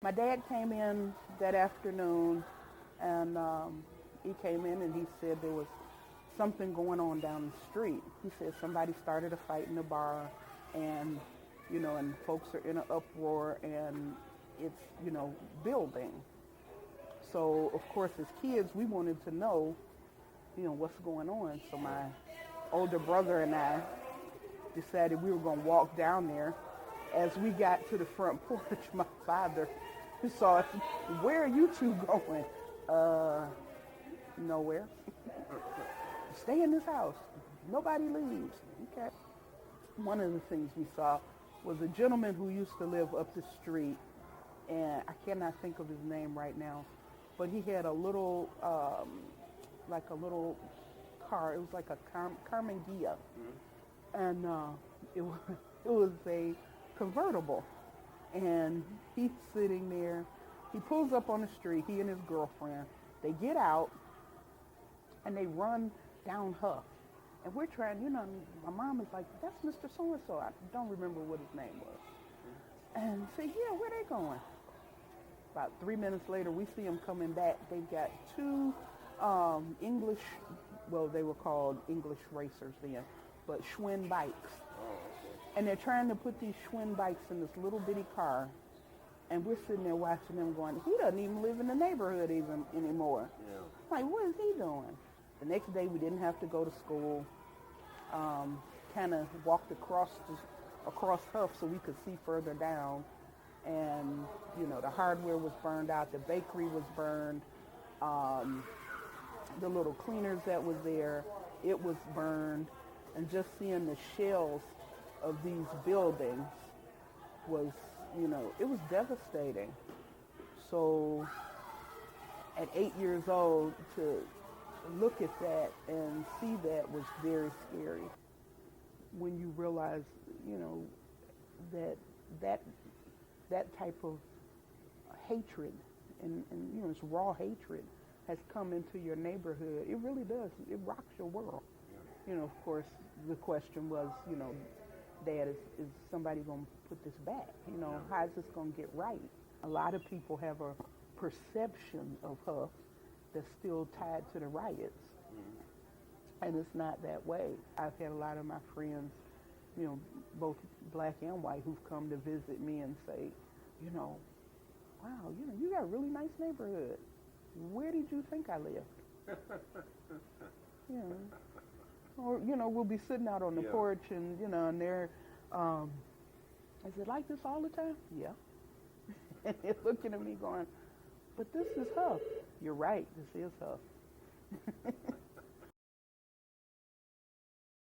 My dad came in that afternoon, and he came in and he said there was something going on down the street. He said somebody started a fight in the bar, and and folks are in an uproar, and it's building. So of course, as kids, we wanted to know, what's going on. So my older brother and I decided we were going to walk down there. As we got to the front porch, my father saw us. Where are you two going? Nowhere. Stay in this house. Nobody leaves. Okay. One of the things we saw was a gentleman who used to live up the street, and I cannot think of his name right now, but he had a little, like a little car. It was like a Carmen Gia, and it was a convertible, and he's sitting there. He pulls up on the street. He and his girlfriend. They get out, and they run down Hough. And we're trying, my mom is like, that's Mr. So-and-so. I don't remember what his name was. And say, yeah, where they going? About 3 minutes later, we see them coming back. They've got two English, well, they were called English racers then, but Schwinn bikes. And they're trying to put these Schwinn bikes in this little bitty car. And we're sitting there watching them going, he doesn't even live in the neighborhood even anymore. Yeah. Like, what is he doing? The next day, we didn't have to go to school. Kind of walked across Hough so we could see further down. And, the hardware was burned out. The bakery was burned. The little cleaners that was there, it was burned. And just seeing the shells of these buildings was, it was devastating. So at 8 years old, to look at that and see that was very scary. When you realize, that type of hatred and this raw hatred has come into your neighborhood, it really does. It rocks your world. Of course, the question was, Dad, is somebody going to put this back? How is this going to get right? A lot of people have a perception of Hough that's still tied to the riots. And it's not that way. I've had a lot of my friends, both black and white, who've come to visit me and say, wow, you got a really nice neighborhood. Where did you think I lived? Or, we'll be sitting out on the porch and, and they're, is it like this all the time? Yeah. And they're looking at me going, but this is Hough. You're right, this is Hough.